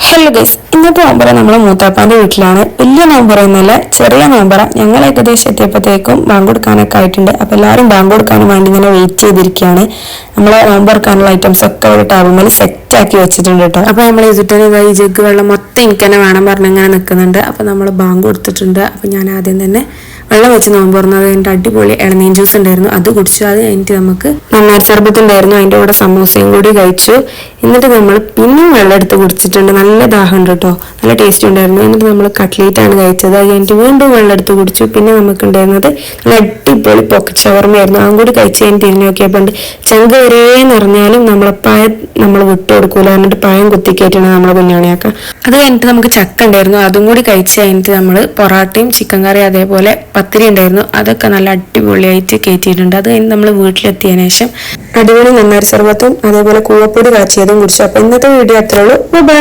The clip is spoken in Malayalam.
ഹലോ ഗൈസ്, ഇന്നത്തെ നോമ്പറ നമ്മളെ മൂത്താപ്പാന്റെ വീട്ടിലാണ്. വലിയ നോമ്പറൊന്നുമല്ല, ചെറിയ നോമ്പറ. ഞങ്ങൾ ഏകദേശം എത്തിയപ്പോഴത്തേക്കും ബാങ്ക് കൊടുക്കാനൊക്കെ ആയിട്ടുണ്ട്. അപ്പൊ എല്ലാവരും ബാങ്ക് കൊടുക്കാനും വേണ്ടി ഇങ്ങനെ വെയിറ്റ് ചെയ്തിരിക്കുകയാണ്. നമ്മളെ നോമ്പ് തുറക്കാനുള്ള ഐറ്റംസ് ഒക്കെ ഒരു ടേബിൾ സെറ്റ് ആക്കി വെച്ചിട്ടുണ്ട് കേട്ടോ. അപ്പൊ നമ്മൾ ഇതുപോലെ ഈ ജഗ് വെള്ളം മൊത്തം എനിക്ക് തന്നെ വേണം പറഞ്ഞ് ഇങ്ങനെ നിൽക്കുന്നുണ്ട്. അപ്പൊ നമ്മൾ ബാങ്ക് കൊടുത്തിട്ടുണ്ട്. അപ്പൊ ഞാൻ ആദ്യം തന്നെ വെള്ളം വെച്ച് നോമ്പ് തുറന്നത്. അതിൻ്റെ അടിപൊളി ഇളനീൻ ജ്യൂസ് ഉണ്ടായിരുന്നു, അത് കുടിച്ചു. അത് കഴിഞ്ഞിട്ട് നമുക്ക് നന്നായി സർബത്തുണ്ടായിരുന്നു, അതിൻ്റെ കൂടെ സമോസയും കൂടി കഴിച്ചു. എന്നിട്ട് നമ്മൾ പിന്നെയും വെള്ളം എടുത്ത് കുടിച്ചിട്ടുണ്ട്. നല്ല ദാഹം ഉണ്ട് കേട്ടോ, നല്ല ടേസ്റ്റ് ഉണ്ടായിരുന്നു. എന്നിട്ട് നമ്മൾ കട്ട്ലേറ്റ് ആണ് കഴിച്ചത്. അത് കഴിഞ്ഞിട്ട് വീണ്ടും വെള്ളം എടുത്ത് കുടിച്ചു. പിന്നെ നമുക്ക് ഉണ്ടായിരുന്നത് നല്ല അടിപൊളി പോക്കറ്റ് ഷവർമയായിരുന്നു. അതും കൂടി കഴിച്ച് കഴിഞ്ഞ് തിരിഞ്ഞു നോക്കിയപ്പോൾ ചങ്ക വരെ നിറഞ്ഞാലും നമ്മളെ പഴം നമ്മൾ വിട്ടു കൊടുക്കൂല, എന്നിട്ട് പഴം കുത്തിക്കയറ്റാണ് നമ്മളെ കുഞ്ഞാണിയാക്കാം. അത് കഴിഞ്ഞിട്ട് നമുക്ക് ചക്ക ഉണ്ടായിരുന്നു, അതും കൂടി കഴിച്ച് കഴിഞ്ഞിട്ട് നമ്മൾ പൊറാട്ടയും ചിക്കൻ കറി അതേപോലെ പത്തിരി ഉണ്ടായിരുന്നു, അതൊക്കെ നല്ല അടിപൊളിയായിട്ട് കയറ്റിയിട്ടുണ്ട്. അത് കഴിഞ്ഞ് നമ്മൾ വീട്ടിലെത്തിയതിനു ശേഷം അടിപൊളി നന്നാരി സർബത്തും അതേപോലെ കൂവപ്പൊടി കാച്ചിയതും കുടിച്ചു. അപ്പൊ ഇന്നത്തെ വീഡിയോ അത്രേ ഉള്ളൂ. ബൈ.